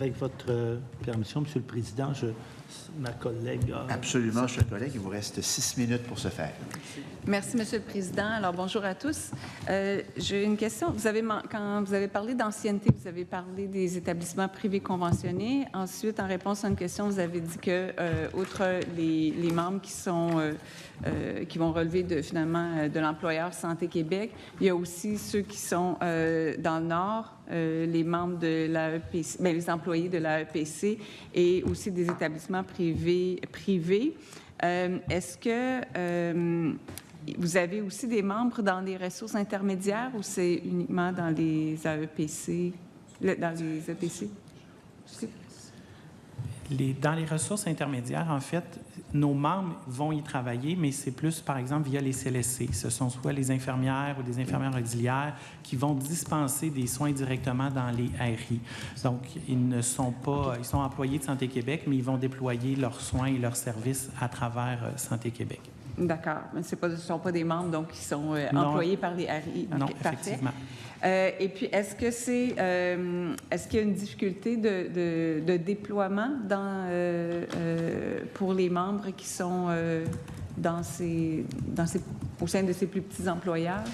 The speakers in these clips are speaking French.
Avec votre permission, Monsieur le Président, ma collègue a... Absolument, cher collègue. Il vous reste 6 minutes pour ce faire. Merci, Monsieur le Président. Alors, bonjour à tous. J'ai une question. Quand vous avez parlé d'ancienneté, vous avez parlé des établissements privés conventionnés. Ensuite, en réponse à une question, vous avez dit que, outre les membres qui vont relever finalement de l'employeur Santé Québec, il y a aussi ceux qui sont dans le Nord, les membres de l'AEPC, les employés de l'AEPC et aussi des établissements privés. Est-ce que vous avez aussi des membres dans les ressources intermédiaires ou c'est uniquement dans les AEPC? Dans les AEPC? Dans les ressources intermédiaires, en fait, nos membres vont y travailler, mais c'est plus, par exemple, via les CLSC. Ce sont soit les infirmières ou des infirmières auxiliaires qui vont dispenser des soins directement dans les RI. Donc, ils sont employés de Santé Québec, mais ils vont déployer leurs soins et leurs services à travers Santé Québec. D'accord. Mais ce ne sont pas des membres donc, qui sont employés par les RI. Okay, non, parfait. Effectivement. Et puis, est-ce qu'il y a une difficulté de déploiement pour les membres qui sont au sein de ces plus petits employeurs?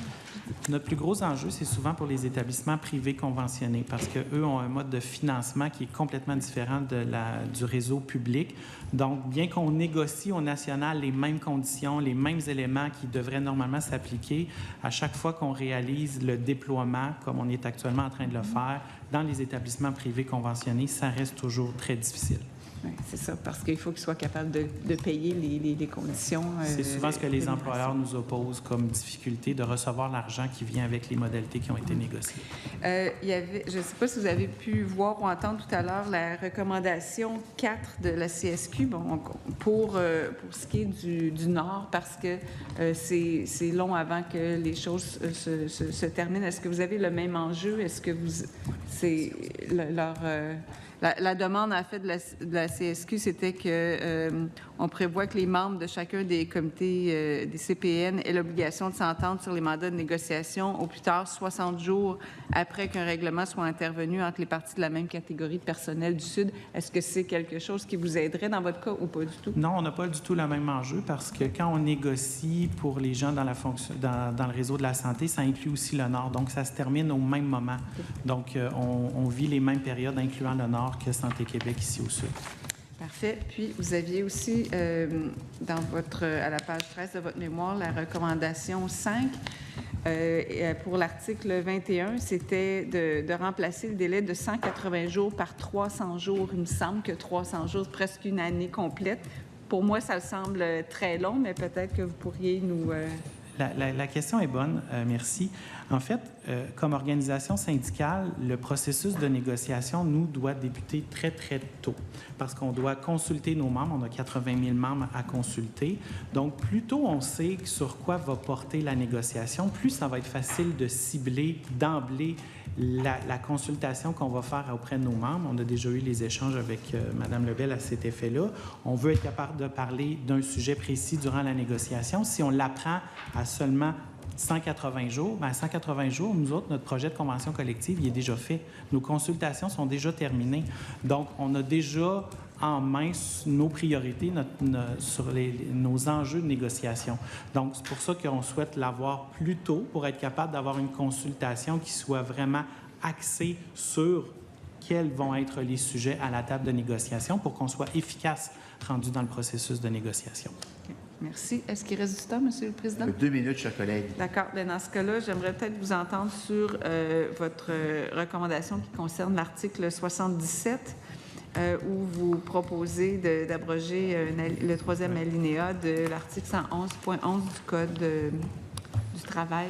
Notre plus gros enjeu, c'est souvent pour les établissements privés conventionnés parce qu'eux ont un mode de financement qui est complètement différent du réseau public. Donc, bien qu'on négocie au national les mêmes conditions, les mêmes éléments qui devraient normalement s'appliquer, à chaque fois qu'on réalise le déploiement, comme on est actuellement en train de le faire, dans les établissements privés conventionnés, ça reste toujours très difficile. Oui, c'est ça, parce qu'il faut qu'ils soient capables de payer les conditions. C'est souvent ce que les employeurs nous opposent comme difficulté de recevoir l'argent qui vient avec les modalités qui ont été négociées. Je ne sais pas si vous avez pu voir ou entendre tout à l'heure la recommandation 4 de la CSQ pour ce qui est du Nord, parce que c'est long avant que les choses se terminent. Est-ce que vous avez le même enjeu? Est-ce que c'est leur... La demande, en fait, de la CSQ, c'était qu'on prévoit que les membres de chacun des comités des CPN aient l'obligation de s'entendre sur les mandats de négociation au plus tard 60 jours après qu'un règlement soit intervenu entre les parties de la même catégorie de personnel du Sud. Est-ce que c'est quelque chose qui vous aiderait dans votre cas ou pas du tout? Non, on n'a pas du tout le même enjeu parce que quand on négocie pour les gens dans le réseau de la santé, ça inclut aussi le Nord. Donc, ça se termine au même moment. Donc, on vit les mêmes périodes, incluant le Nord, que Santé Québec ici au Sud. Parfait. Puis, vous aviez aussi, à la page 13 de votre mémoire, la recommandation 5. Pour l'article 21, c'était de remplacer le délai de 180 jours par 300 jours. Il me semble que 300 jours, c'est presque une année complète. Pour moi, ça me semble très long, mais peut-être que vous pourriez nous... La question est bonne, merci. En fait, comme organisation syndicale, le processus de négociation, nous, doit débuter très, très tôt parce qu'on doit consulter nos membres. On a 80 000 membres à consulter. Donc, plus tôt on sait sur quoi va porter la négociation, plus ça va être facile de cibler d'emblée la consultation qu'on va faire auprès de nos membres. On a déjà eu les échanges avec Mme Lebel à cet effet-là. On veut être capable de parler d'un sujet précis durant la négociation. Si on l'apprend à seulement 180 jours, bien à 180 jours, nous autres, notre projet de convention collective, il est déjà fait. Nos consultations sont déjà terminées. Donc, on a déjà en main nos priorités sur nos enjeux de négociation. Donc, c'est pour ça qu'on souhaite l'avoir plus tôt pour être capable d'avoir une consultation qui soit vraiment axée sur quels vont être les sujets à la table de négociation pour qu'on soit efficace rendu dans le processus de négociation. Okay. Merci. Est-ce qu'il reste du temps, Monsieur le Président? 2 minutes, chers collègues. D'accord. Bien, dans ce cas-là, j'aimerais peut-être vous entendre sur votre recommandation qui concerne l'article 77. Où vous proposez d'abroger le 3e alinéa de l'article 111.11 du Code du travail.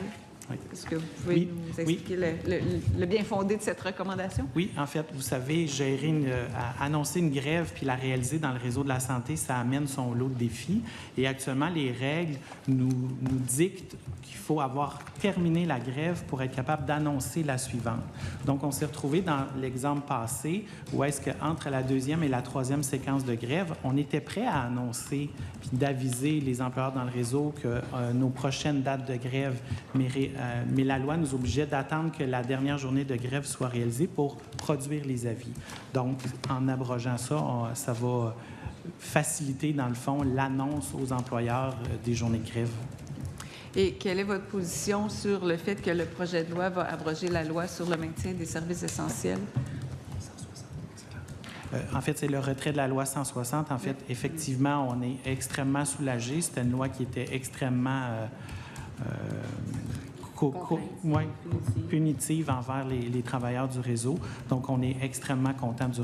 Oui. Est-ce que vous pouvez nous expliquer le bien fondé de cette recommandation? Oui, en fait, vous savez, annoncer une grève puis la réaliser dans le réseau de la santé, ça amène son lot de défis. Et actuellement, les règles nous dictent qu'il faut avoir terminé la grève pour être capable d'annoncer la suivante. Donc, on s'est retrouvé dans l'exemple passé où est-ce qu'entre la 2e et la 3e séquence de grève, on était prêt à annoncer puis d'aviser les employeurs dans le réseau que nos prochaines dates de grève mais la loi nous obligeait d'attendre que la dernière journée de grève soit réalisée pour produire les avis. Donc, en abrogeant ça, ça va faciliter, dans le fond, l'annonce aux employeurs des journées de grève. Et quelle est votre position sur le fait que le projet de loi va abroger la loi sur le maintien des services essentiels? En fait, c'est le retrait de la loi 160. En fait, effectivement, on est extrêmement soulagés. C'était une loi qui était extrêmement punitive envers les travailleurs du réseau. Donc, on est extrêmement content du